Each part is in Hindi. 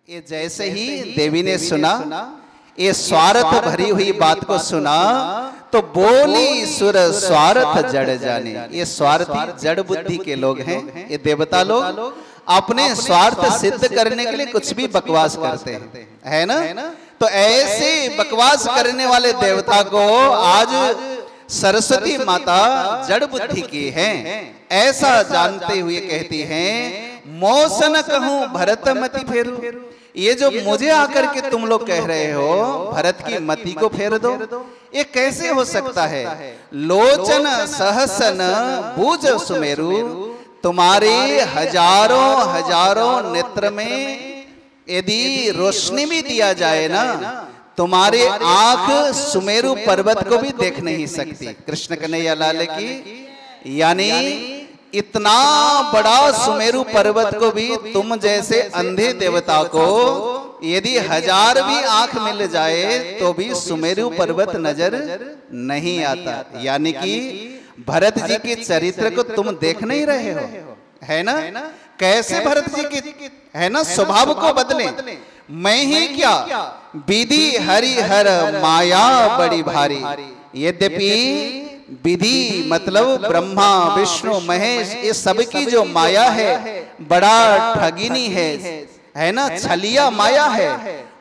ये जैसे ही देवी ने सुना, ये स्वार्थ भरी हुई बात को सुना तो बोली सुर स्वार्थ जड़ जाने। ये स्वार्थी जड़ बुद्धि के लोग हैं, ये देवता लोग अपने स्वार्थ सिद्ध करने के लिए कुछ भी बकवास करते हैं, है ना। तो ऐसे बकवास करने वाले देवता को आज सरस्वती माता जड़ बुद्धि की हैं, ऐसा जानते हुए कहती हैं मोसन कहूं भरत मति फेरू। ये जो मुझे आकर के तुम लोग कह रहे हो भरत की मति को फेर दो, ये कैसे हो सकता है। लोचन सहसन बूझ सुमेरु, तुम्हारे हजारों हजारों नेत्र में यदि रोशनी भी दिया जाए ना, तुम्हारे आंख सुमेरु पर्वत को भी देख नहीं सकती। कृष्ण कन्हैया लाल की, यानी इतना बड़ा सुमेरु पर्वत को भी तुम जैसे अंधे देवता को यदि हजार भी आंख मिल जाए तो भी सुमेरु पर्वत नजर नहीं आता। यानी कि भरत जी के चरित्र को तुम देख नहीं रहे हो, है ना। कैसे भरत जी की, है ना, स्वभाव को बदले। मैं ही क्या विधि हरि हर माया बड़ी भारी। यद्यपि विधि मतलब ब्रह्मा विष्णु महेश, ये सबकी जो माया है बड़ा ठगिनी है ना, छलिया माया है।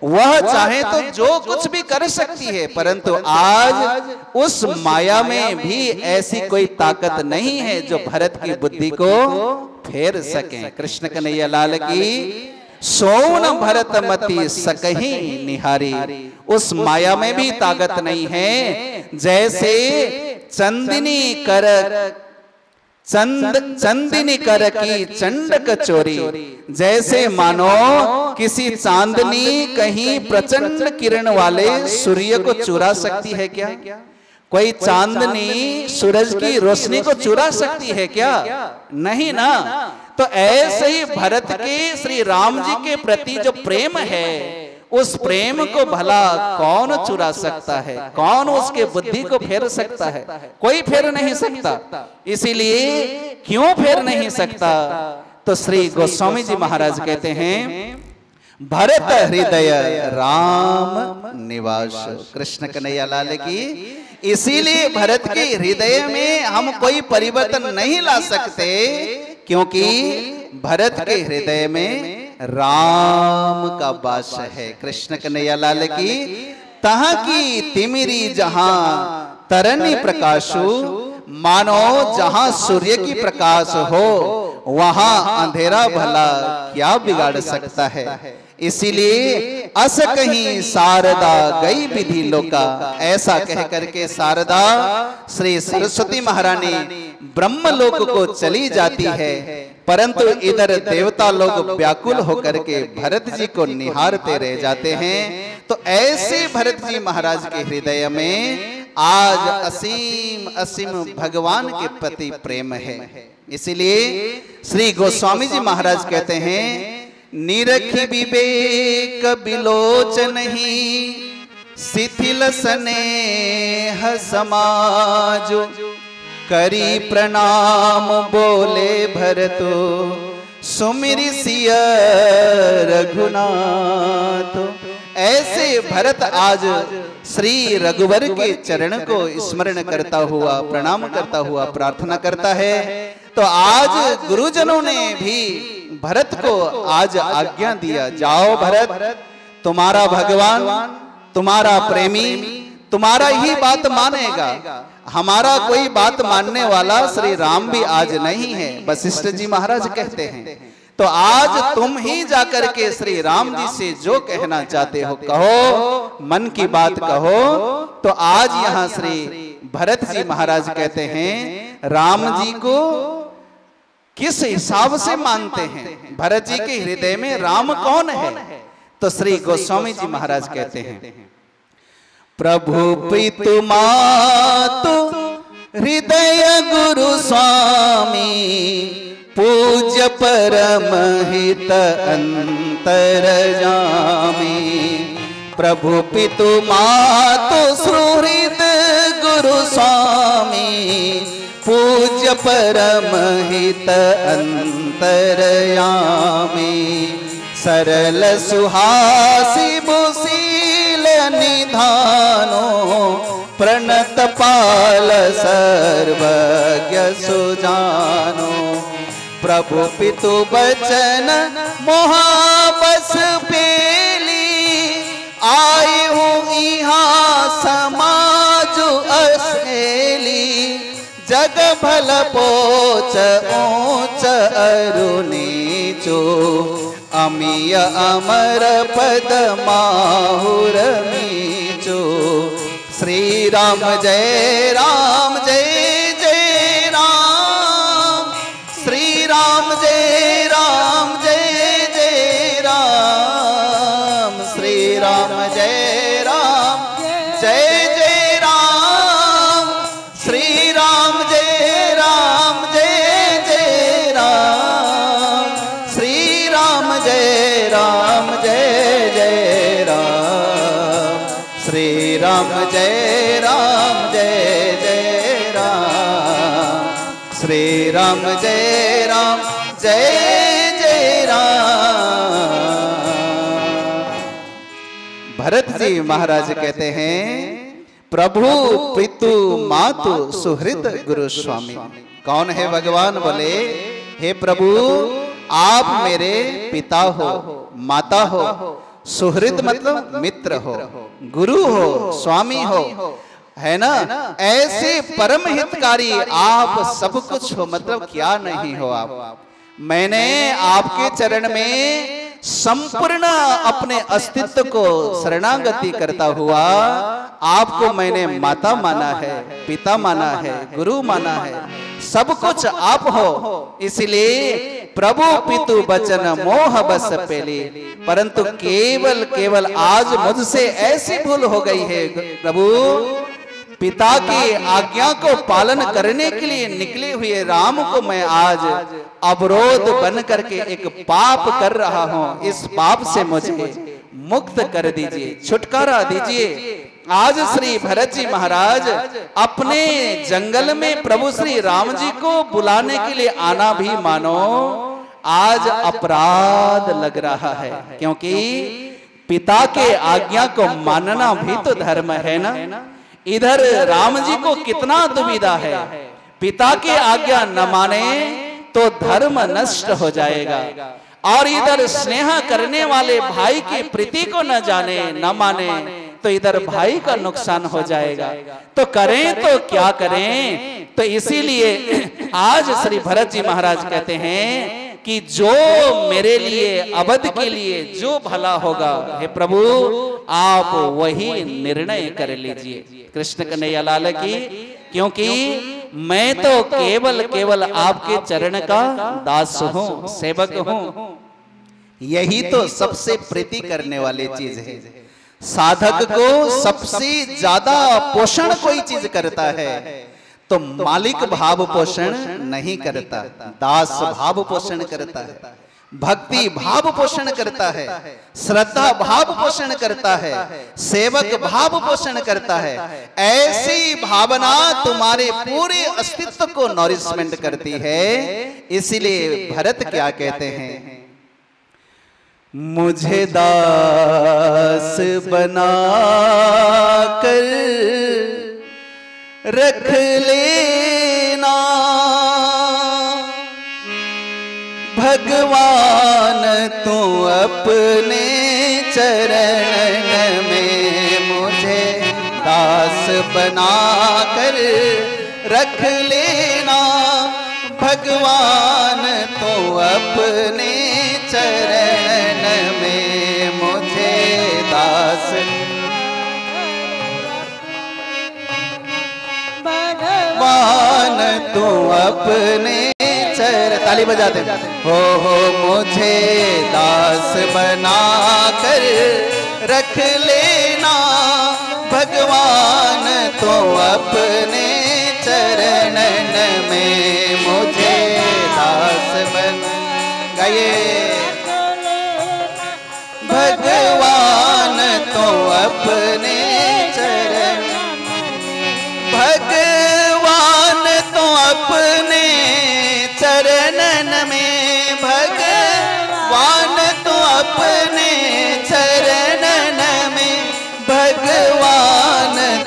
वह चाहे तो जो कुछ भी कर सकती है, परंतु आज उस माया में भी ऐसी कोई ताकत नहीं है जो भरत की बुद्धि को फेर सके। कृष्ण कन्हैया लाल की, सोन भरत मति सकही निहारी। उस माया में भी ताकत नहीं है। जैसे चंदिनी कर चंदिनी कर की चंडक चोरी, जैसे मानो किसी चांदनी कहीं प्रचंड किरण वाले सूर्य को चुरा सकती है क्या। कोई चांदनी सूरज की रोशनी को चुरा सकती है क्या, नहीं ना। तो ऐसे ही भरत के श्री राम जी के प्रति जो प्रेम है, उस प्रेम को भला कौन चुरा सकता है, कौन उसके बुद्धि को फेर सकता है। कोई फेर नहीं सकता। इसीलिए क्यों फेर नहीं सकता, तो श्री गोस्वामी जी महाराज कहते हैं भरत हृदय राम निवास। कृष्ण कन्हैया लाल की, इसीलिए भरत के हृदय में हम कोई परिवर्तन नहीं ला सकते, क्योंकि भरत के हृदय में राम का वास है। कृष्ण कन्हैया लाल की, तहां की तिमिरी जहां तरनी प्रकाशु, मानो जहां सूर्य की प्रकाश हो वहां अंधेरा भला क्या बिगाड़ सकता है। इसीलिए अस कहीं शारदा गई विधि लोका, ऐसा कह करके शारदा श्री सरस्वती महारानी ब्रह्मलोक को चली जाती है, परंतु इधर देवता लोग व्याकुल होकर के भरत जी को निहारते रह जाते हैं। तो ऐसे भरत जी महाराज के हृदय में आज असीम असीम भगवान के प्रति प्रेम है। इसीलिए श्री गोस्वामी जी महाराज कहते हैं निरखी विवेक बिलोचन ही, शिथिल स्नेह समाज, करी प्रणाम बोले भरतो, सुमिरि सिय रघुनाथ। ऐसे भरत आज श्री रघुवर के चरण को स्मरण करता हुआ, प्रणाम करता हुआ प्रार्थना करता है। तो आज गुरुजनों ने भी भरत को आज आज्ञा दिया, जाओ भरत, तुम्हारा भगवान, तुम्हारा प्रेमी तुम्हारा ही बात मानेगा, हमारा कोई बात मानने वाला श्री राम भी आज नहीं है। वशिष्ठ जी महाराज कहते हैं तो आज तुम ही जाकर के श्री राम जी से जो कहना चाहते हो कहो, मन की बात कहो। तो आज यहाँ श्री भरत जी महाराज कहते हैं राम जी को किस हिसाब से मानते हैं, भरत जी के हृदय में राम कौन है। तो श्री गोस्वामी जी महाराज कहते हैं प्रभु पितु मातु हृदय गुरु स्वामी, पूज्य परम हित अंतर जामी। प्रभु पितु मातु सुहृद गुरु स्वामी, पूज्य परम हित अंतरयामी। सरल सुहासी बुशील निधानो, प्रणत पाल सर्वज्ञ सुजानो। प्रभु पितु बचन मोहाबस पेली, आए हूँ यहाँ समाज असेली। जग भल पोच ऊंच अरु नीचो, अमीय अमर पद माहुर मीचो। श्री राम जय राम जय जय राम, श्री राम जय राम जय जय राम, श्री राम जय राम जय जय राम, श्री राम जय राम जय जय राम, श्री राम जय राम जय जय राम, श्री राम जय राम जय जय राम, श्री राम जय राम जय जय राम। भरत जी महाराज कहते हैं, प्रभु पितु मातु सुहृद गुरु स्वामी। कौन है भगवान? बोले, हे प्रभु आप मेरे पिता हो, माता हो, सुहृद मतलब मित्र हो, गुरु हो, स्वामी हो, है ना। ऐसे परम हितकारी आप सब कुछ हो, मतलब क्या नहीं हो आप। मैंने आपके चरण में संपूर्ण अपने अस्तित्व को शरणागति करता हुआ आपको मैंने माता माना है, पिता माना है, गुरु माना है, सब कुछ आप हो। इसलिए प्रभु पितु बचन मोह बस पेली। परंतु केवल केवल आज मुझसे ऐसी भूल हो गई है प्रभु, पिता की आज्ञा को पालन करने के लिए निकले हुए राम को मैं आज अवरोध बन करके एक पाप कर रहा हूं। इस पाप से मुझे मुक्त कर दीजिए, छुटकारा दीजिए। आज श्री भरत जी महाराज अपने जंगल में प्रभु श्री राम जी को बुलाने के लिए आना भी मानो आज अपराध लग रहा है, क्योंकि पिता के आज्ञा को मानना भी तो धर्म है ना। इधर राम जी को कितना दुविधा है, पिता की आज्ञा न माने तो धर्म नष्ट हो जाएगा, और इधर स्नेह करने वाले भाई की प्रीति को न जाने न माने तो इधर भाई का नुकसान हो जाएगा। तो करें तो क्या करें। तो इसीलिए आज श्री भरत जी महाराज कहते हैं कि जो मेरे लिए अवध के लिए जो भला होगा, हे प्रभु आप वही निर्णय कर लीजिए। कृष्ण कन्हैया लाल की, क्योंकि मैं तो केवल केवल आपके चरण का दास हूं, सेवक हूं। यही तो सबसे प्रीति करने वाली चीज है। साधक को सबसे ज्यादा पोषण कोई चीज करता है तो मालिक भाव पोषण नहीं करता, दास भाव पोषण करता है, भक्ति भाव पोषण करता है, श्रद्धा भाव पोषण करता है, सेवक भाव पोषण करता है। ऐसी भावना तुम्हारे पूरे अस्तित्व को नॉरिशमेंट करती है। इसीलिए भरत क्या कहते हैं, मुझे दास बना कर रख लेना, भगवान तू अपने चरण में मुझे दास बना कर रख लेना, भगवान तू अपने चरण में मुझे दास। भगवान तू अपने चरण, ताली बजाते हो मुझे दास बना कर रख लेना, भगवान तो अपने चरण में मुझे दास बन गए, भगवान तो अपने चरण, भगवान तो अपने चरणन में, भगवान तो अपने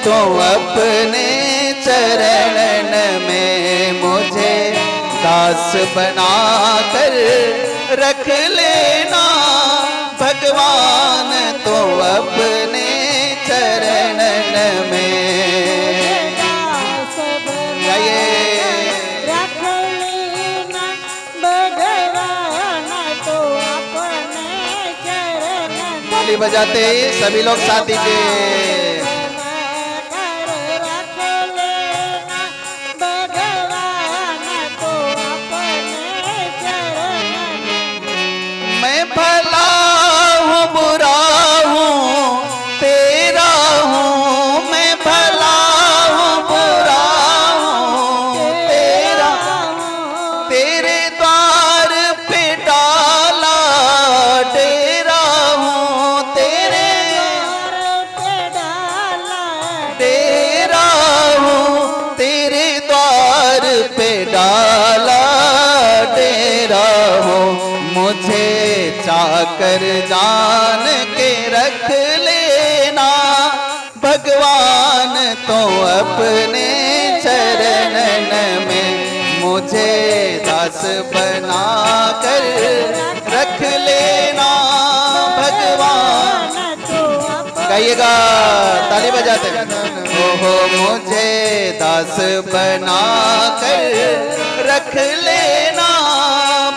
तो अपने चरण में मुझे दास बना कर रख लेना भगवान, तो अपने चरण में रख लेना भगवान, तो अपने चरण में। ताली बजाते सभी लोग साथी के भला हूँ बुरा हूँ तेरा हूँ, मैं भला हूँ बुरा हूँ तेरा, तेरे द्वार पे डाला डेरा हूँ, तेरे डेरा हूँ, तेरे द्वार पे डाला डेरा हूँ, मुझे चाकर जान के रख लेना भगवान, तो अपने चरण में मुझे दास बना कर रख लेना भगवान। गाइएगा, ताली बजाते हो, मुझे दास बना कर रख लेना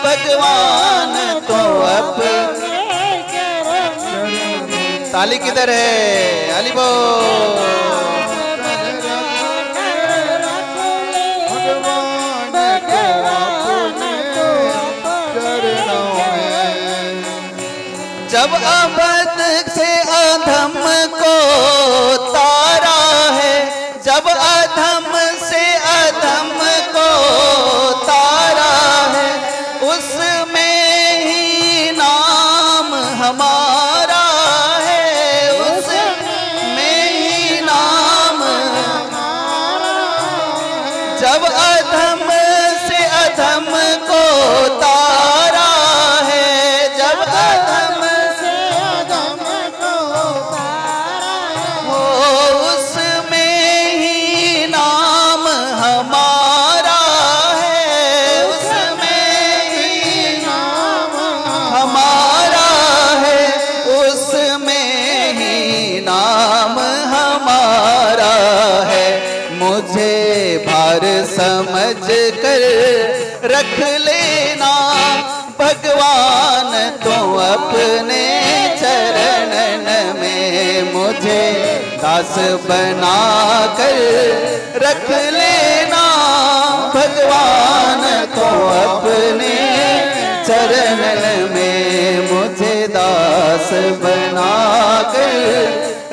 भगवान, तो अब ताली किधर है? अली बो जब अबद से अधम को तारा है, जब अधम से अधम को तारा है, उसमें ही नाम हमारा है, उसमें ही नाम हमारा। जब अधम से अधम को तारा है, जब अधम से अधम को तारा है, वो उसमें ही नाम हमारा है, उसमें ही नाम हमारा है, उसमें ही नाम हमारा है। मुझे भार समझ कर रख लेना भगवान, तो अपने चरण में मुझे दास बना कर रख लेना भगवान, तो अपने चरण में मुझे दास बना कर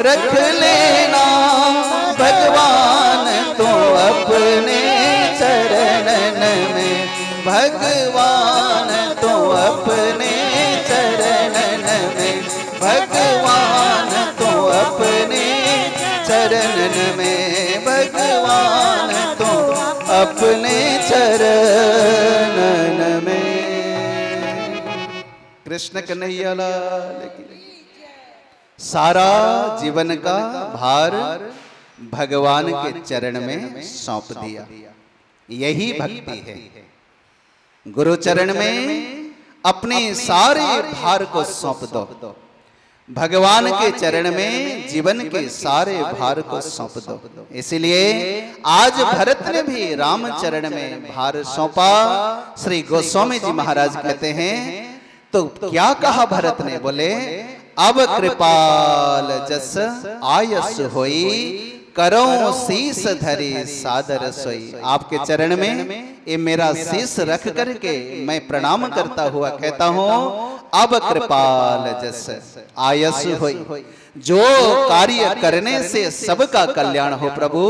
रख लेना भगवान, तो अपने चरण में भगवान, तो अपने चरण में भगवान, तो अपने चरण में भगवान, तो अपने चरण में। कृष्ण कन्हैया लाल की। सारा जीवन का भार भगवान के चरण में सौंप दिया, यही भक्ति है। गुरु चरण में अपने सारे भार को सौंप दो, भगवान के चरण में जीवन के सारे भार को सौंप दो। इसलिए आज भरत ने भी राम चरण में भार सौंपा। श्री गोस्वामी जी महाराज कहते हैं, तो क्या कहा भरत ने? बोले, अब कृपाल जस आयस होई, करो शीस धरी सादर सोई। आपके चरण में ये मेरा शीस रख करके मैं प्रणाम करता हुआ कहता हूँ, अब कृपाल जस आयस होई। जो कार्य करने से सबका कल्याण हो प्रभु,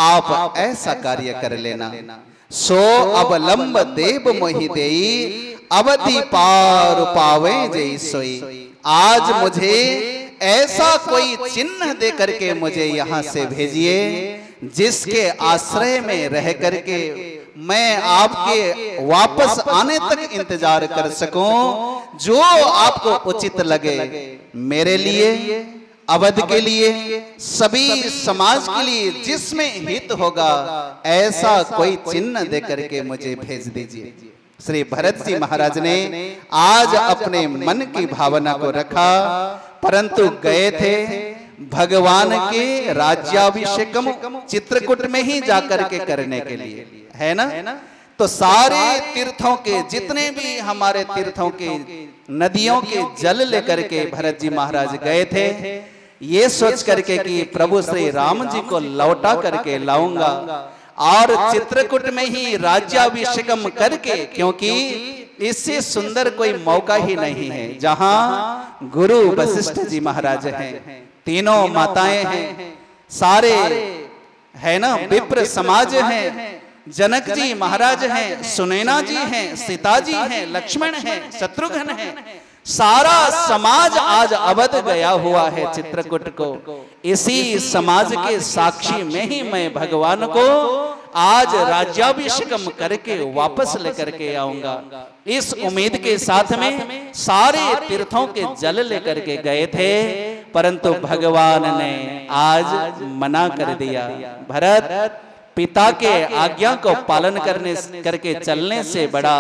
आप ऐसा कार्य कर लेना। सो अवलंब देव मोहि देई, अवधि पार पावे जय सोई। आज मुझे ऐसा कोई चिन्ह दे करके मुझे यहाँ से भेजिए, जिसके आश्रय में रह करके मैं आपके वापस आने तक इंतजार कर सकूं। जो आपको उचित लगे मेरे लिए, अवध के लिए, सभी समाज के लिए, जिसमें हित होगा ऐसा कोई चिन्ह दे करके मुझे भेज दीजिए। श्री भरत जी महाराज ने आज अपने मन की भावना को रखा, परंतु गए थे भगवान के राज्याभिषेकम चित्रकूट में ही जाकर के करने के लिए, है ना। तो सारे तीर्थों के, जितने भी हमारे तीर्थों के नदियों के जल लेकर के भरत जी महाराज गए थे, ये सोच करके कि प्रभु श्री राम जी को लौटा करके लाऊंगा और चित्रकूट में ही राज्याभिषेकम करके, क्योंकि इससे सुंदर कोई मौका ही नहीं है। जहां गुरु वशिष्ठ जी महाराज हैं, तीनों माताएं हैं, सारे है ना विप्र समाज हैं, जनक जी महाराज हैं, सुनैना जी हैं, सीता जी हैं, लक्ष्मण हैं, शत्रुघ्न हैं, सारा समाज आज अवध गया हुआ है चित्रकूट को। इसी समाज के साक्षी में ही मैं भगवान को आज राज्याभिषेकम करके वापस लेकर के आऊंगा। इस उम्मीद के साथ में सारे तीर्थों के जल लेकर के गए थे, परंतु भगवान ने आज मना कर दिया। भरत, पिता के आज्ञा को पालन करके चलने से बड़ा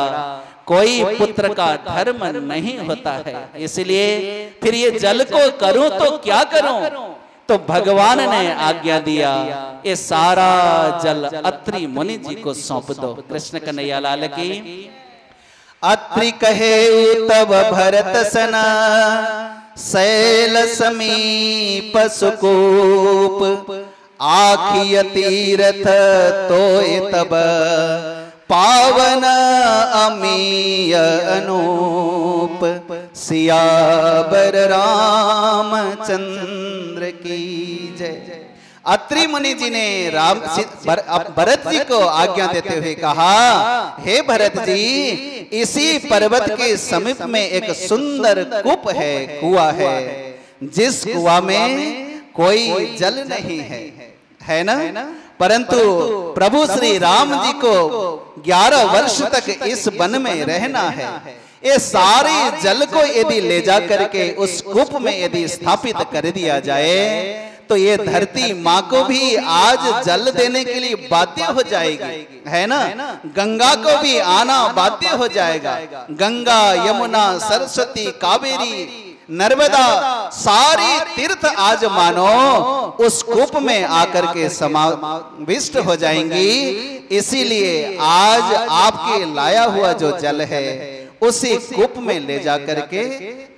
कोई पुत्र का धर्म नहीं होता है। इसलिए फिर ये जल को करूं तो क्या करूं? तो भगवान ने आज्ञा दिया, ये सारा जल अत्रि मुनि जी को सौंप दो। कृष्ण कन्हैया लाल की। अत्रि कहे तब भरत सना, शैल समीप सुकूप, आखिय तीरथ तोय तब, पावन अमीय अनूप, सियावर रामचंद्र की जय। अत्रि मुनि जी ने भरत जी को आज्ञा देते हुए कहा, हे भरत जी, इसी पर्वत के समीप में एक सुंदर कूप है, कुआं है, जिस कुआं में कोई जल नहीं है ना। परंतु प्रभु श्री राम जी को 11 वर्ष तक इस वन में रहना है। ये सारे जल को यदि ले जा करके उस कूप में यदि स्थापित कर दिया जाए, तो ये धरती माँ को भी आज जल देने के लिए बाध्य हो जाएगी, है ना। गंगा को भी आना बाध्य हो जाएगा। गंगा, यमुना, सरस्वती, कावेरी, नर्मदा, सारी तीर्थ आज मानो उस कूप में आकर के समाविष्ट हो जाएंगी। इसीलिए आज आपके लाया हुआ जो जल है उसी कूप में ले जा करके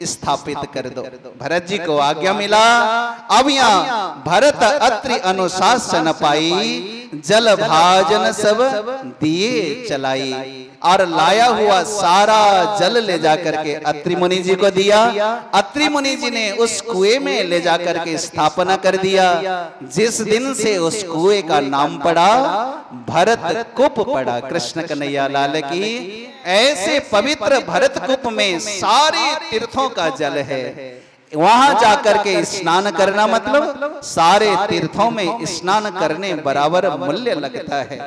स्थापित कर दो। भरत जी को आज्ञा मिला। अब यहाँ भरत अत्रि अनुशासन पाई, जल भाजन सब दिए चलाई, और लाया हुआ सारा जल ले जाकर के अत्रि मुनि जी को दिया। अत्रि मुनि जी ने उस कुएं में ले जाकर के स्थापना कर दिया, जिस दिन से उस कुएं का नाम पड़ा भरत कूप पड़ा। कृष्ण कन्हैया लाल की। ऐसे पवित्र भरत कूप में सारे तीर्थों का जल है। वहां जाकर के स्नान करना मतलब सारे तीर्थों में स्नान करने बराबर मूल्य लगता है,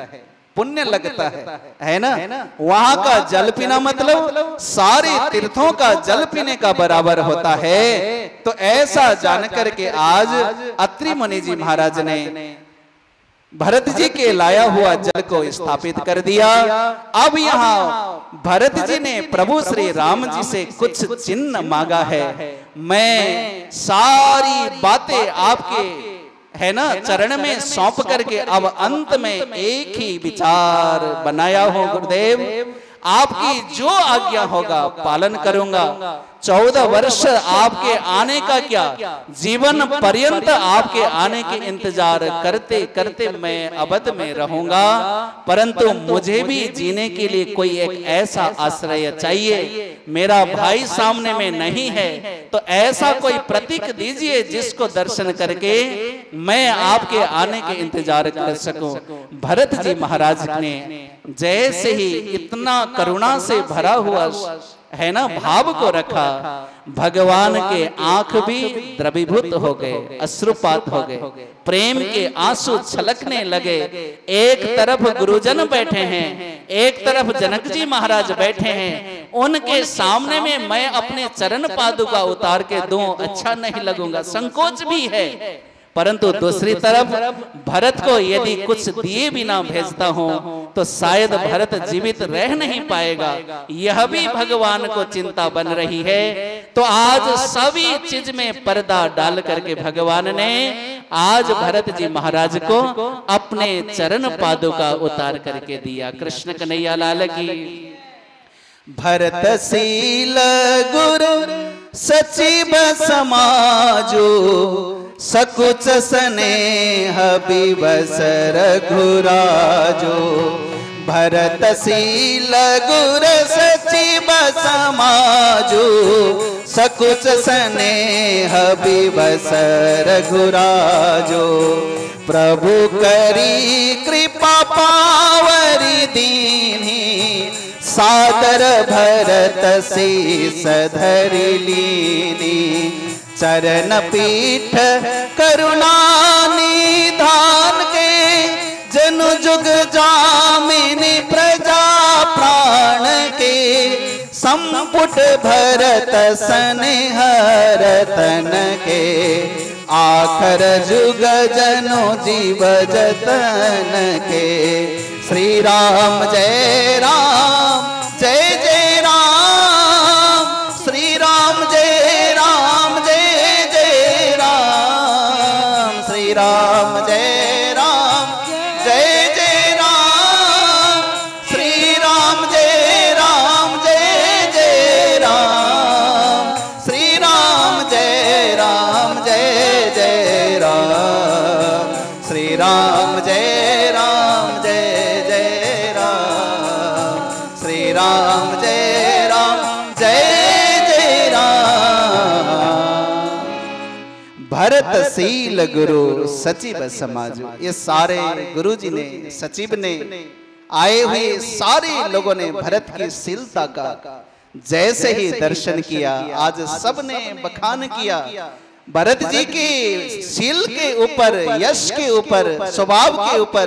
पुण्य लगता है ना। वहां का जल पीना मतलब सारे तीर्थों का जल पीने का बराबर होता है। तो ऐसा जान करके आज अत्रि मुनि जी महाराज ने भरत जी के लाया हुआ जल को स्थापित कर दिया। अब यहाँ भरत जी ने प्रभु श्री राम जी से कुछ चिन्ह मांगा है। मैं सारी बातें आपके है ना चरण में सौंप करके अब अंत में एक ही विचार बनाया हूं गुरुदेव, आपकी जो आज्ञा होगा पालन करूंगा। 14 वर्ष आपके आने का क्या, जीवन पर्यंत आपके आने के इंतजार करते करते मैं अवध में रहूंगा। परंतु मुझे भी जीने के लिए कोई एक ऐसा आश्रय चाहिए। मेरा भाई सामने में नहीं है, तो ऐसा कोई प्रतीक दीजिए जिसको दर्शन करके मैं आपके आने के इंतजार कर सकूं। भरत जी महाराज ने जैसे ही इतना करुणा से भरा हुआ है ना भाव को रखा, भगवान के आंख भी द्रवीभूत हो गए, अश्रुपात हो गए, प्रेम के आंसू छलकने लगे। एक तरफ गुरुजन बैठे हैं, एक तरफ जनक जी महाराज बैठे हैं, उनके सामने में मैं अपने चरण पादुका उतार के दूं, अच्छा नहीं लगूंगा, संकोच भी है। परंतु दूसरी तरफ भरत को यदि कुछ दिए बिना भेजता हूं तो शायद भरत जीवित रह नहीं पाएगा, यह भी भगवान को चिंता बन रही है। तो आज सभी चीज में पर्दा डाल करके भगवान ने आज भरत जी महाराज को अपने चरण पादुका उतार करके दिया। कृष्ण कन्हैया लाल की। भरत शील गुरु सचिव समाजो, सकुच स्नेह विवश रघुराजो। भरत शील गुरु सचिव समाजो, सकुच स्नेह विवश रघुराजो। प्रभु करी कृपा पावरी दीन्ही, सादर भरत शीस धरि लीनी। चरण पीठ करुणा निधान के, जनु जुग जामिनी प्रजा प्राण के। संपुट भरत स्नेह रतन के, आखर जुग जनु जीव जतन के। श्री राम जय राम जय जय राम, श्री राम जय राम जय जय राम। श्री राम जय राम जय जय राम, श्री राम जय राम जय जय राम। श्री राम जय राम जय जय राम, श्री राम जय राम जय जय राम। श्री राम जय राम जय जय राम। भरत शील गुरु सचिव समाजो, ये सारे गुरु जी ने, सचिव ने, आए हुए सारे लोगों ने भरत की शीलता का जैसे ही दर्शन किया, आज सब ने बखान किया। भरत जी की शील के ऊपर, यश के ऊपर, स्वभाव के ऊपर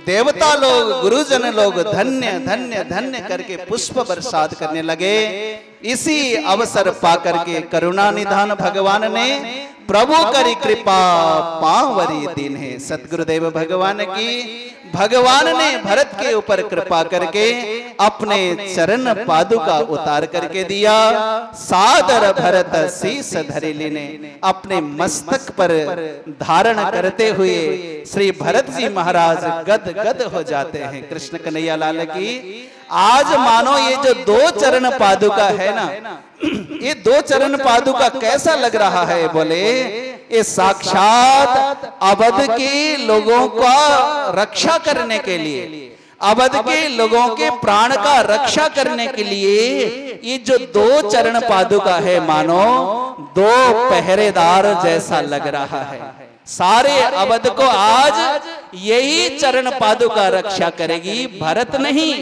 देवता लोग, गुरुजन लोग धन्य धन्य धन्य करके पुष्प बरसात करने लगे। इसी अवसर पाकर के करुणा निधान भगवान ने प्रभु करी कृपा पावरी दिन है। सतगुरुदेव भगवान की, भगवान ने भरत के ऊपर कृपा करके अपने चरण पादुका उतार करके दिया। सादर भरत शीस धरि लीने, अपने मस्तक पर धारण करते हुए श्री भरत जी महाराज गद गद हो जाते हैं। कृष्ण कन्हैया लाल की। आज मानो ये जो दो चरण पादुका है ना, ये दो चरण पादुका कैसा लग रहा है? बोले ये साक्षात अवध के लोगों का रक्षा करने के लिए, अवध के लोगों के प्राण का रक्षा करने के लिए ये जो दो चरण पादुका है, मानो दो पहरेदार जैसा लग रहा है। सारे अवध को आज यही चरण पादुका रक्षा करेगी, भरत नहीं।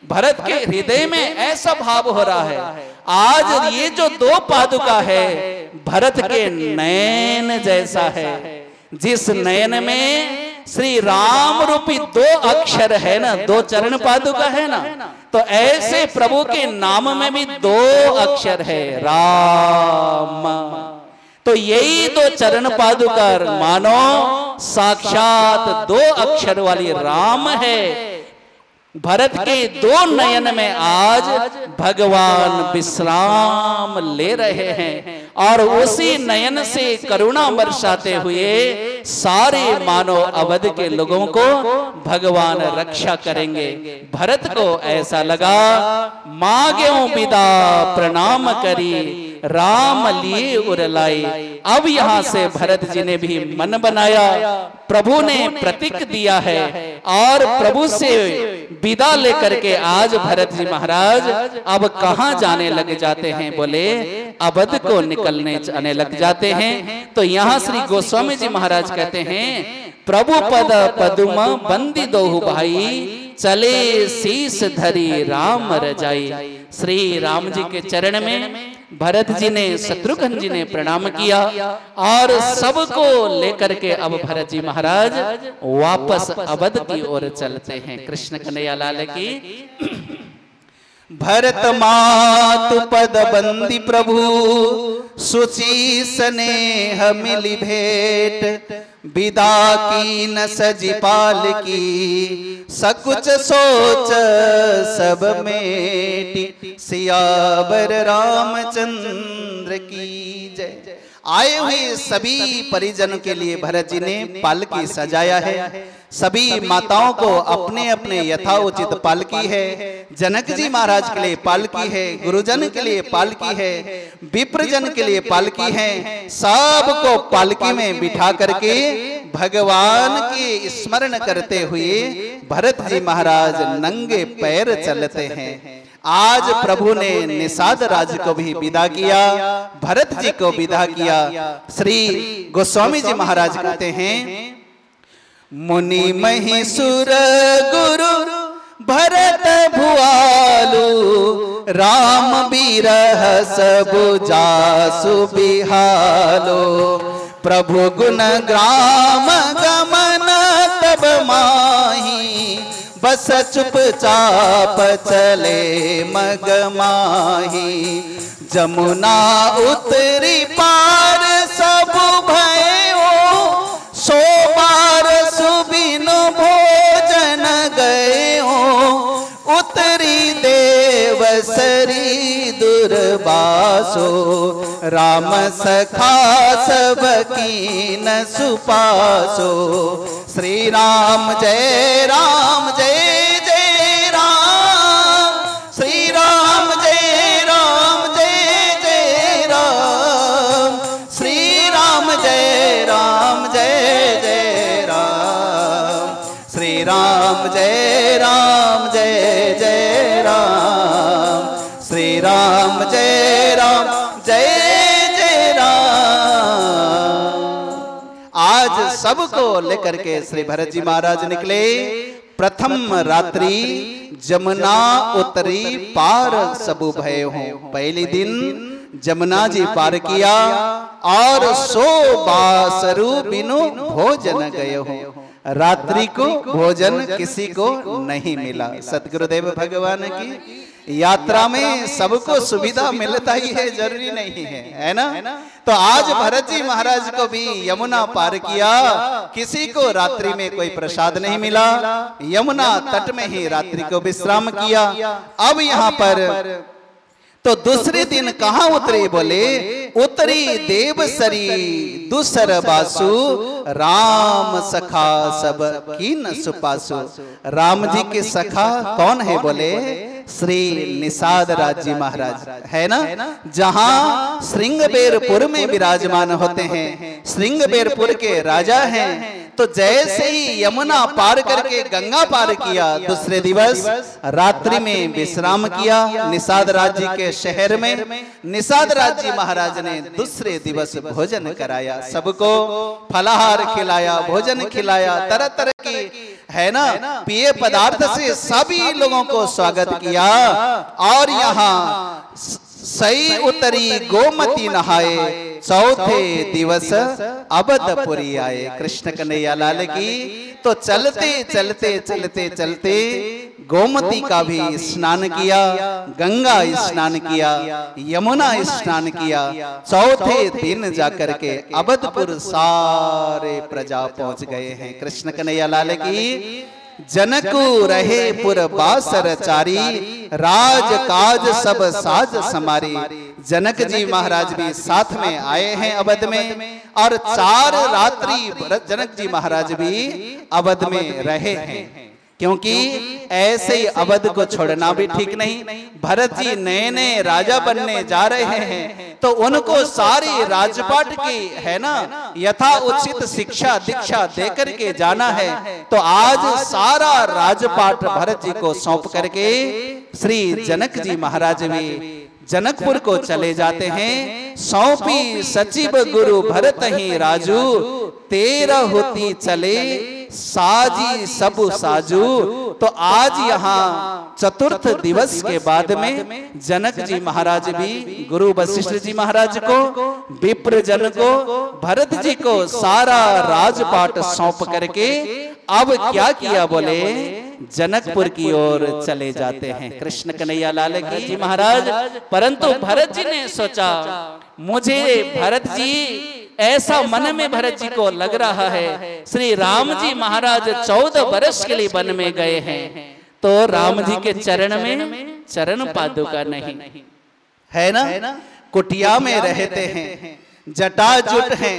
भरत के हृदय में ऐसा भाव हो रहा है। आज ये जो दो पादुका है भरत के नयन जैसा है, जिस नयन में श्री राम रूपी दो अक्षर है ना, दो चरण पादुका है ना, तो ऐसे प्रभु के नाम में भी दो अक्षर है, राम। तो यही दो चरण पादुका मानो साक्षात दो अक्षर वाली राम है। भरत के दो नयन में आज भगवान विश्राम ले रहे हैं और उसी नयन से करुणा बरसाते हुए सारे मानव अवध के लोगों को भगवान रक्षा करेंगे। भरत को ऐसा लगा, मांग्यो विदा प्रणाम करी, राम लिए उरलाई। अब यहां से भरत जी ने भी मन बनाया, प्रभु ने प्रतीक दिया है और प्रभु से विदा लेकर के आज भरत जी महाराज अब कहां जाने लग जाते हैं? बोले अवध को निकलने जाने लग जाते हैं। तो यहां श्री गोस्वामी जी महाराज कहते हैं, प्रभु पद पदुम बंदी दोहु भाई, चले शीस धरी राम रजाई। श्री राम जी के चरण में भरत जी ने, शत्रुघ्न जी ने प्रणाम किया और सबको लेकर के अब भरत जी महाराज वापस अवध की ओर चलते हैं। कृष्ण कन्हैया लाल की। भरत मातु पद बंदी प्रभु सुचि स्नेह मिली भेंट, विदा की न सजी पाल की सकुच सोच सब मेटी, सियावर रामचंद्र की जय। आए हुए सभी परिजनों के लिए भरत जी ने पालकी सजाया है। सभी माताओं को अपने अपने यथाउचित पालकी है। जनक जी महाराज के लिए पालकी है, गुरुजन के लिए पालकी है, विप्रजन के लिए पालकी है। सबको पालकी में बिठा करके भगवान के स्मरण करते हुए भरत जी महाराज नंगे पैर चलते हैं। आज प्रभु ने निषाद राज को भी विदा किया, भरत जी को विदा किया। श्री गोस्वामी जी महाराज कहते हैं, मुनि महिसुर गुरु भरत भुआलु, राम बिरह सबु जासु बिहालो, प्रभु गुण ग्राम गमन तब माही, बस चुपचाप चले मग माही, जमुना उतरी पार सब भयो, सो बार सुबिन भोजन गयो, उतरी देवसरी दुर्बासो, राम सखा सब कीन सुपासो, श्री राम जय राम जय जय राम, श्री राम जय राम जय जय राम, श्री राम जय राम जय जय राम, श्री राम जय राम जय जय राम, श्री राम जय राम जय जय राम। आज सबको लेकर के श्री भरत जी महाराज निकले। प्रथम रात्रि जमुना उतरी पार सबु भय हो। पहले दिन जमुना जी पार किया और सो बासरु बिनु भोजन गए हो। रात्रि को भोजन किसी को नहीं मिला। सतगुरुदेव भगवान की यात्रा में सबको सुविधा मिलता ही है, जरूरी नहीं है ना। तो आज भरत जी महाराज को भी यमुना पार किया, किसी को रात्रि में कोई प्रसाद नहीं मिला। यमुना तट में ही रात्रि को विश्राम किया। अब यहाँ पर तो दूसरे दिन कहाँ उतरे, बोले उतरी देवसरी दूसर बासु, राम सखा सब कीन सुपासु। राम जी के सखा कौन है, बोले श्री निषाद राज जी महाराज है ना, जहां श्रृंगबेरपुर में विराजमान होते हैं। श्रृंगबेरपुर के राजा हैं। तो जैसे ही यमुना पार करके गंगा पार किया, दूसरे दिवस रात्रि में विश्राम किया निषाद राज जी के शहर में। निषाद राज जी महाराज ने दूसरे दिवस भोजन कराया, सबको फलाहार खिलाया, भोजन खिलाया, तरह तरह की है ना पेय पदार्थ से सभी लोगों को स्वागत किया। और यहाँ सई उतरी गोमती नहाए, चौथे दिवस अवधपुरी आए। कृष्ण कन्हैया लाल की। तो चलते चलते चलते चलते गोमती का भी स्नान किया, गंगा स्नान किया, यमुना स्नान किया। चौथे दिन जाकर के अवधपुर सारे प्रजा पहुंच गए हैं। कृष्ण कन्हैया लाल की। जनकु रहे पुर बासर चारी, राज काज सब साज समारी। जनक जी महाराज भी साथ में आए हैं अवध में, और 4 रात्रि जनक जी महाराज भी अवध में रहे हैं। क्योंकि ऐसे ही अवध को छोड़ना भी ठीक नहीं। भरत जी नए नए राजा बनने जा रहे हैं, तो उनको सारी राजपाट की है ना यथा उचित शिक्षा दीक्षा देकर के जाना है। तो आज सारा राजपाट भरत जी को सौंप करके श्री जनक जी महाराज भी जनकपुर को चले जाते हैं। सौंपी सचिव गुरु भरत ही राजू, 13 होती चले साजी सबु साजू। तो आज यहाँ चतुर्थ दिवस के बाद में जनक जी महाराज भी गुरु वशिष्ठ जी महाराज को, विप्र जन को, भरत जी को सारा राजपाट सौंप करके अब क्या किया बोले जनकपुर की ओर चले जाते हैं। कृष्ण कन्हैया लाल की जी महाराज। परंतु भरत जी ने सोचा मुझे भरत जी ऐसा मन में भरत जी को लग रहा है श्री राम जी महाराज 14 वर्ष के लिए वन में गए हैं तो राम जी के चरण में चरण पादुका नहीं है ना, कुटिया में रहते हैं, जटाजुट हैं,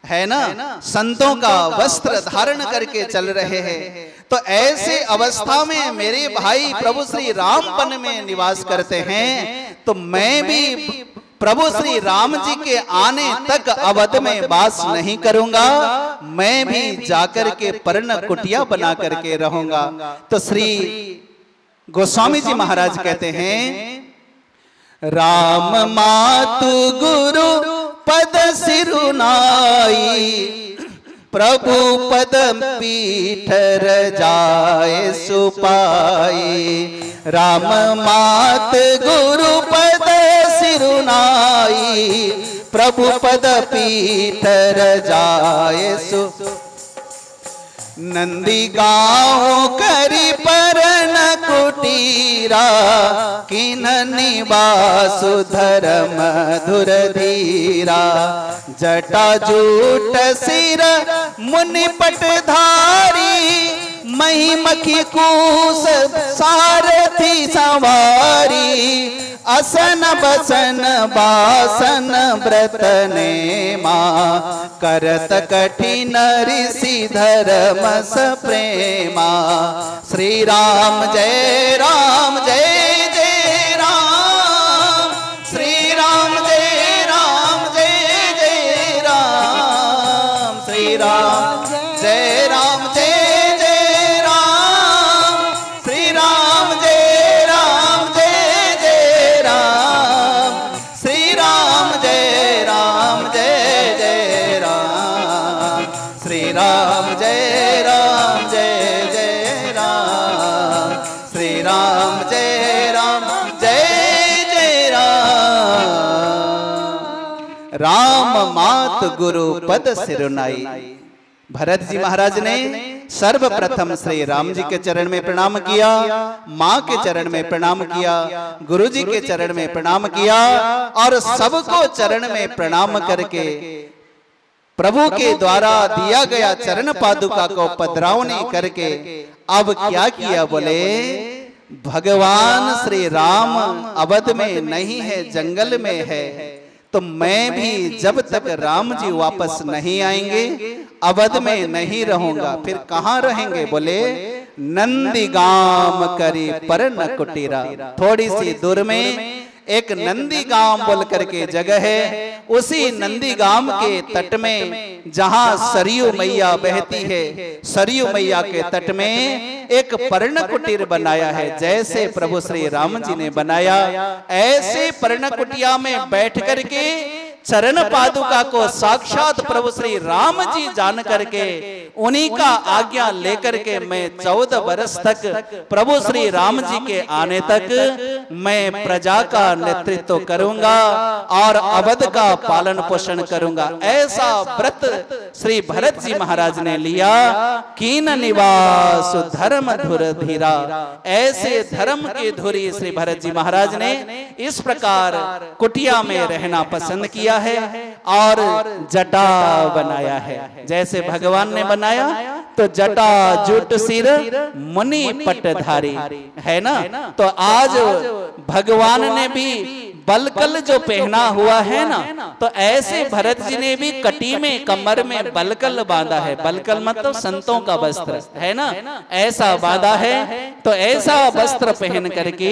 है ना, संतों का वस्त्र धारण करके चल रहे हैं। तो ऐसे अवस्था में मेरे भाई प्रभु श्री राम वन में निवास करते हैं तो मैं भी प्रभु श्री राम जी के आने तक अवध में वास नहीं करूंगा, मैं भी जाकर के पर्ण कुटिया बना करके रहूंगा। तो श्री गोस्वामी जी महाराज कहते हैं राम मातु गुरु पद सिरुनाई, प्रभु पद पीठर जाए सुपाई। राम मात गुरु पद सिरुनाई, प्रभु पद पीठर जाए सु। नंदी गाँव करी परन कुटीरा, किन निवासु धर्म धुर धीरा। जटा जूट सिर मुनि पटधारी, महिमखी कूस सारथी सवारी। असन बसन बासन व्रत नेमा, करत कठिन ऋषि धर्म प्रेमा। श्री राम जय राम जय जय राम, श्री राम जय राम जय जय राम। श्री राम जय राम जय जय राम, श्री राम जय राम जय जय राम। श्री राम जय राम जय जय राम, श्री राम जय राम जय जय राम। श्री राम जय राम जय जय राम। राम मात गुरु पद सिरुनाई। भरत जी महाराज ने सर्वप्रथम श्री राम जी के चरण में प्रणाम किया, माँ के चरण में प्रणाम किया, गुरु जी के चरण में प्रणाम किया और सबको चरण में प्रणाम करके प्रभु के द्वारा दिया गया चरण पादुका को पधरावनी करके अब क्या किया बोले भगवान श्री राम अवध में नहीं है, जंगल में है। तो मैं भी जब तक राम जी वापस नहीं आएंगे अवध में नहीं रहूंगा। फिर कहाँ रहेंगे बोले नंदीगाम करी परन कुटीरा। थोड़ी सी दूर में एक नंदीगाम बोल करके जगह है, उसी नंदीगाम के तट में जहां सरयू मैया बहती है, सरयू मैया के तट में एक पर्ण कुटीर बनाया है। जैसे प्रभु श्री राम जी ने बनाया ऐसे पर्ण कुटिया में बैठ करके चरण पादुका को साक्षात प्रभु श्री राम जी जान करके उन्हीं का आज्ञा लेकर के मैं 14 वर्ष तक प्रभु श्री राम जी के आने तक मैं प्रजा का नेतृत्व करूंगा और अवध का पालन पोषण करूंगा। ऐसा व्रत श्री भरत जी महाराज ने लिया। कीन निवास धर्म धुर धीरा, ऐसे धर्म के धुरी श्री भरत जी महाराज ने इस प्रकार कुटिया में रहना पसंद किया है और जटा बनाया है। जैसे भगवान ने बनाया तो जटा जुट सिर मुनि पटधारी है ना। तो आज भगवान ने भी बलकल जो पहना हुआ है ना, तो ऐसे भरत जी ने भी कटी में कमर में बलकल बांधा है। बलकल मतलब संतों का वस्त्र है ना, ऐसा बांधा है। तो ऐसा वस्त्र पहन करके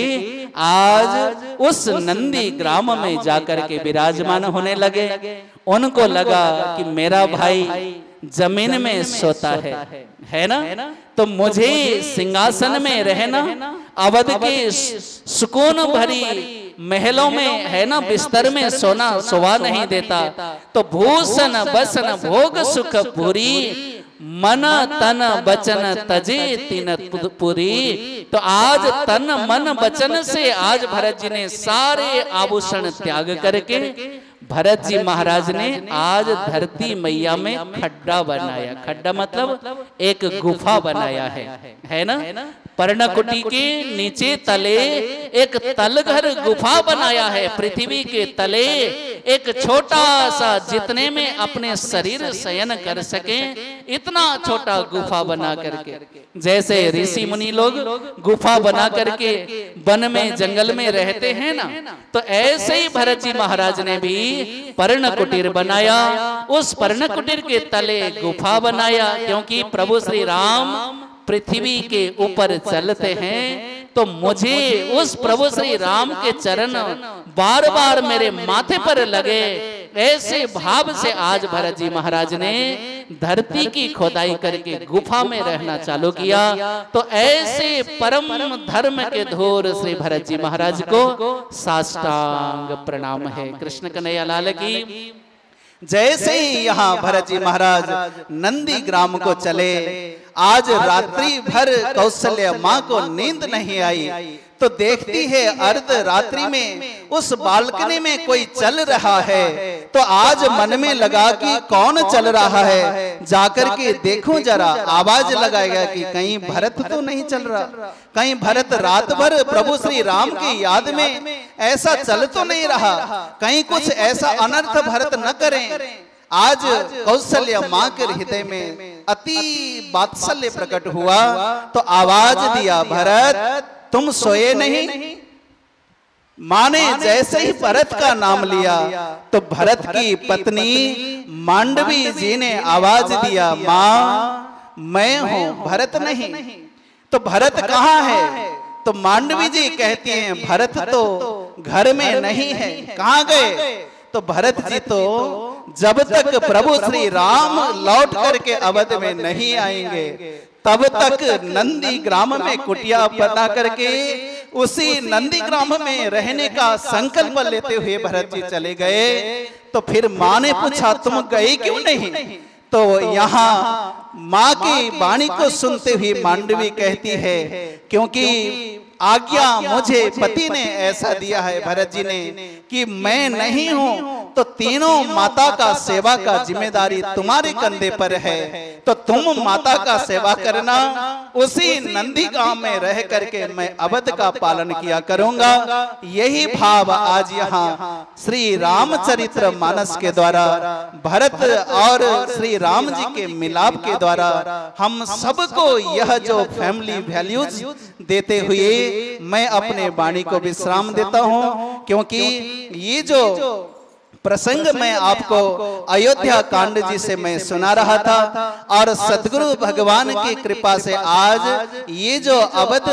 आज उस नंदी ग्राम में जाकर के विराजमान होने लगे। उनको लगा कि मेरा भाई जमीन में सोता है ना, तो मुझे सिंहासन में रहना, अवध के सुकून भरी महलों में है ना बिस्तर में सोना सोवा नहीं देता। तो भूषण बसन भोग सुख पूरी, मन तन वचन तजे तीन पुरी। तो आज तन मन वचन से आज भरत जी ने सारे आभूषण त्याग करके भरत जी महाराज ने आज धरती मैया में खड्डा बनाया। खड्डा मतलब एक गुफा बनाया है ना। पर्णकुटी के नीचे तले एक तलघर गुफा बनाया है। पृथ्वी के तले एक छोटा सा, जितने में अपने शरीर शयन कर सके इतना छोटा गुफा बना करके, जैसे ऋषि मुनि लोग गुफा बना करके वन में जंगल में रहते हैं ना, तो ऐसे ही भरत जी महाराज ने भी पर्ण कुटीर बनाया। उस पर्ण कुटीर के तले गुफा बनाया, क्योंकि प्रभु श्री राम पृथ्वी के ऊपर चलते हैं तो मुझे उस प्रभु श्री राम के चरण बार बार मेरे माथे पर लगे। ऐसे भाव से आज भरत जी महाराज ने धरती की खोदाई करके गुफा में रहना चालू किया। तो ऐसे परम धर्म के धूर श्री भरत जी महाराज को साष्टांग प्रणाम है। कृष्ण कन्हैया लाल की। जैसे ही यहाँ भरत जी महाराज नंदी ग्राम को चले, आज रात्रि भर कौशल्या माँ को नींद नहीं आई, तो देखती है अर्ध रात्रि में उस बालकनी में कोई चल रहा है। तो आज मन में लगा कि कौन चल रहा है, जाकर के देखूं जरा। आवाज लगाएगा कि कहीं भरत तो नहीं चल रहा, कहीं भरत रात भर प्रभु श्री राम की याद में ऐसा चल तो नहीं रहा, कहीं कुछ ऐसा अनर्थ भरत न करें। आज कौशल्या माँ के हृदय में अति वात्सल्य प्रकट हुआ, तो आवाज दिया, भरत तुम सोए नहीं। माँ ने जैसे ही भरत का नाम लिया तो भरत की पत्नी मांडवी जी ने आवाज दिया, माँ मैं हूं, भरत नहीं। तो भरत कहाँ है? तो मांडवी जी कहती हैं, भरत तो घर में नहीं है, कहाँ गए? तो भरत जी तो जब तक प्रभु श्री राम लौट करके अवध में नहीं आएंगे तब तक नंदी ग्राम में कुटिया बना करके उसी नंदी ग्राम में रहने का संकल्प लेते हुए भरत जी चले गए। तो फिर माँ ने पूछा, तुम गए क्यों नहीं? तो यहाँ माँ की वाणी को सुनते हुए मांडवी कहती है, क्योंकि आज्ञा मुझे पति ने ऐसा दिया है भरत जी ने कि मैं नहीं हूं तो तीनों माता का सेवा का जिम्मेदारी तुम्हारे कंधे पर है, तो तुम माता का सेवा करना। उसी नंदी गांव में रह करके मैं अवध का पालन किया करूंगा। यही भाव आज यहाँ श्री रामचरित्र मानस के द्वारा भरत और श्री राम जी के मिलाप के द्वारा हम सबको यह जो फैमिली वैल्यूज देते हुए मैं अपने वाणी को विश्राम देता हूं, क्योंकि ये जो प्रसंग मैं आपको अयोध्या कांड जी से मैं सुना रहा था और सदगुरु भगवान की कृपा से आज ये जो अवध,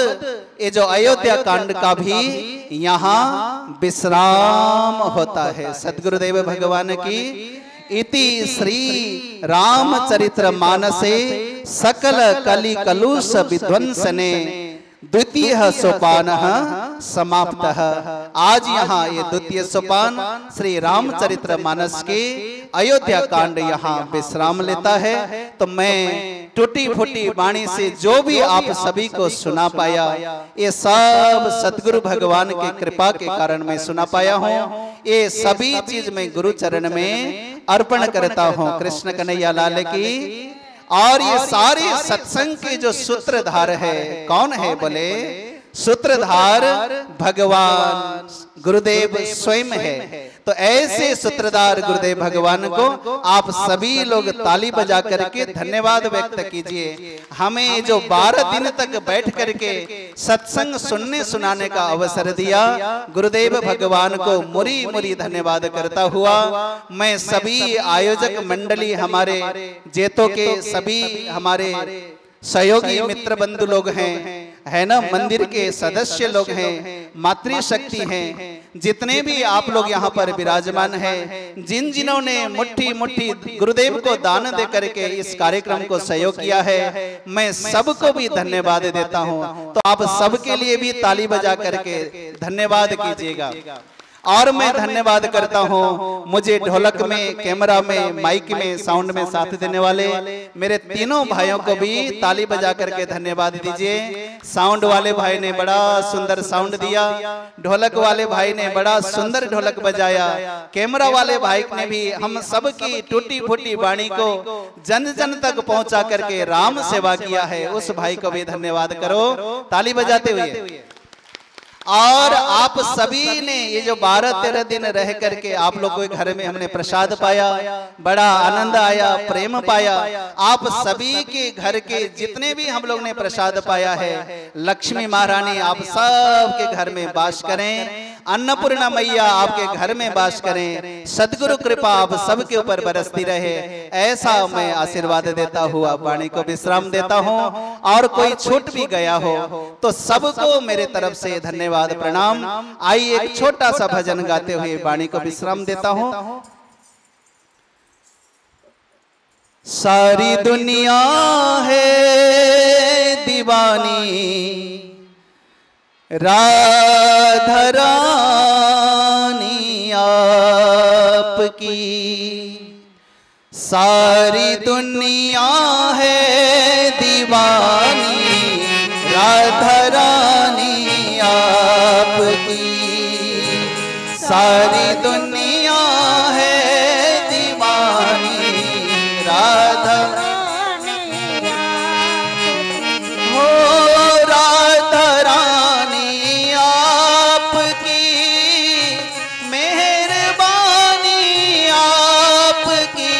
ये जो अयोध्या कांड का भी यहाँ विश्राम होता है। सदगुरुदेव भगवान की इति श्री रामचरित्र मानसे सकल कलि कलुष विध्वंसने द्वितीय सोपान समाप्त। आज यहाँ ये द्वितीय सोपान श्री रामचरित्र मानस के अयोध्या कांड यहाँ विश्राम लेता है। तो मैं टूटी फूटी वाणी से जो भी आप सभी को सुना पाया, ये सब सदगुरु भगवान की कृपा के कारण मैं सुना पाया हूँ। ये सभी चीज मैं गुरु चरण में अर्पण करता हूँ। कृष्ण कन्हैया लाल की। और ये सारे सत्संग के जो सूत्रधार है, कौन है बोले? सूत्रधार भगवान गुरुदेव स्वयं है। तो ऐसे सूत्रधार गुरुदेव भगवान को आप सभी लोग ताली बजा करके धन्यवाद व्यक्त कीजिए। हमें जो 12 दिन तक बैठ करके सत्संग सुनने सुनाने का अवसर दिया, गुरुदेव भगवान को मुरी मुरी धन्यवाद करता हुआ मैं सभी आयोजक मंडली, हमारे जेतों के सभी हमारे सहयोगी मित्र बंधु लोग हैं, है ना, मंदिर के सदस्य लोग हैं, मातृशक्ति हैं, जितने भी आप लोग यहाँ पर विराजमान हैं, जिन जिन्होंने मुट्ठी मुट्ठी गुरुदेव को दान दे करके इस कार्यक्रम को सहयोग किया है, मैं सबको भी धन्यवाद देता हूँ। तो आप सबके लिए भी ताली बजा करके धन्यवाद कीजिएगा। और मैं धन्यवाद करता हूँ मुझे ढोलक में, कैमरा में, माइक में, साउंड में साथ देने वाले मेरे तीनों भाइयों को भी ताली बजा करके धन्यवाद दीजिए। साउंड वाले भाई ने बड़ा सुंदर साउंड दिया, ढोलक वाले भाई ने बड़ा सुंदर ढोलक बजाया, कैमरा वाले भाई ने भी हम सबकी टूटी फूटी वाणी को जन जन तक पहुंचा करके राम सेवा किया है। उस भाई को भी धन्यवाद करो ताली बजाते हुए। और आप सभी ने ये जो 12-13 दिन रह करके आप लोग के घर में हमने प्रसाद पाया, बड़ा आनंद आया, प्रेम पाया। आप सभी के घर के जितने भी हम लोग ने प्रसाद पाया है, लक्ष्मी महारानी आप सब के घर में वास करें, अन्नपूर्णा मैया आपके घर में वास करें, सदगुरु कृपा आप सबके ऊपर बरसती रहे, ऐसा मैं आशीर्वाद देता हुआ वाणी को विश्राम देता हूं। और कोई छूट भी गया हो तो सबको मेरे तरफ से धन्यवाद प्रणाम। आइए एक छोटा सा भजन गाते हुए वाणी को विश्राम देता हूं। सारी दुनिया है दीवानी राधा रानी आपकी, सारी दुनिया है दीवानी राधा रानी आपकी, सारी दुनिया है दीवानी राधा हो राधा रानी आपकी, मेहरबानी आपकी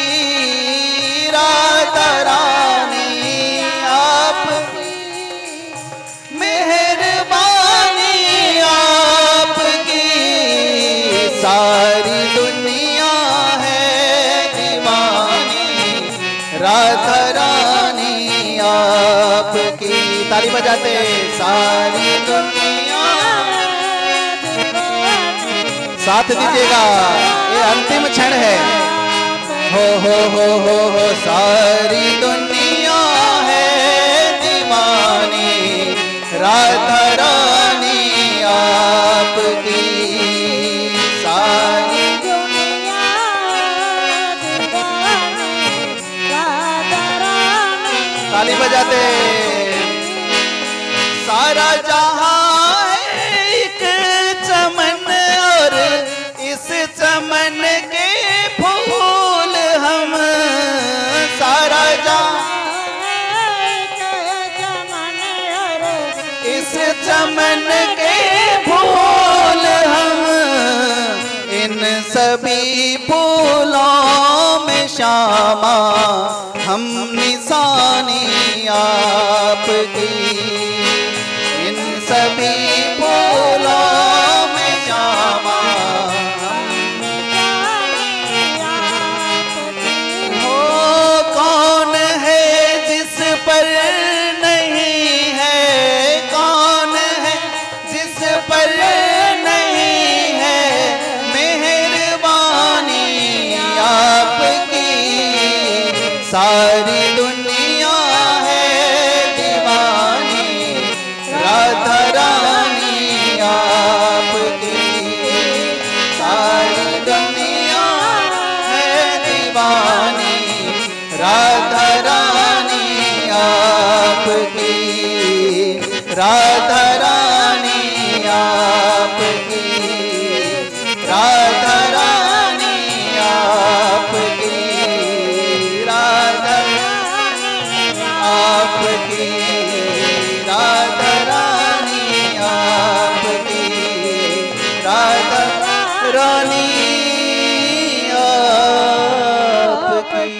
राधा रानी आपकी, मेहरबानी आपकी, सारी दुनिया है दीवानी राधा रानी आपकी। ताली बजाते सारी दुनिया साथ दीजिएगा, ये अंतिम क्षण है। हो सारी दुनिया है दीवानी राधा रानी आपकी, सारी दुनिया दीवानी राधा रानी। ताली बजाते सारा जहां है एक चमन और इस चमन के फूल हम, सारा जहां इस चमन के फूल हम, इन सभी फूलों में श्यामा हम निशानी आपकी, इन सभी फूलों में श्यामा हो। कौन है जिस पर नहीं है, कौन है जिस पर नहीं है मेहरबानी आपकी, सारी दुनिया है दीवानी राधा रानी आपकी, सारी दुनिया है दीवानी राधा रानी आपकी, राधा रानी आपकी, राधा रानी आपकी, राधा आपकी, राधा रानी आपकी, राधा रानी आपकी।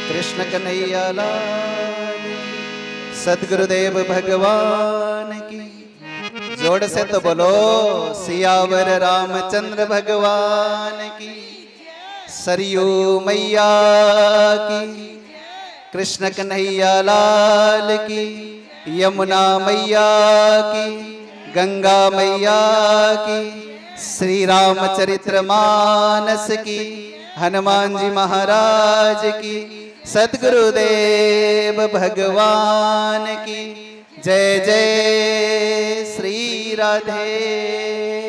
कृष्ण कन्हैया लाल की, सद्गुरुदेव भगवान की। जोड़ से तो बोलो सियावर रामचंद्र भगवान की, सरयू मैया की, कृष्ण कन्हैया लाल की, यमुना मैया की, गंगा मैया की, श्री रामचरित्र मानस की, हनुमान जी महाराज की, सद्गुरुदेव भगवान की, जय जय श्री राधे।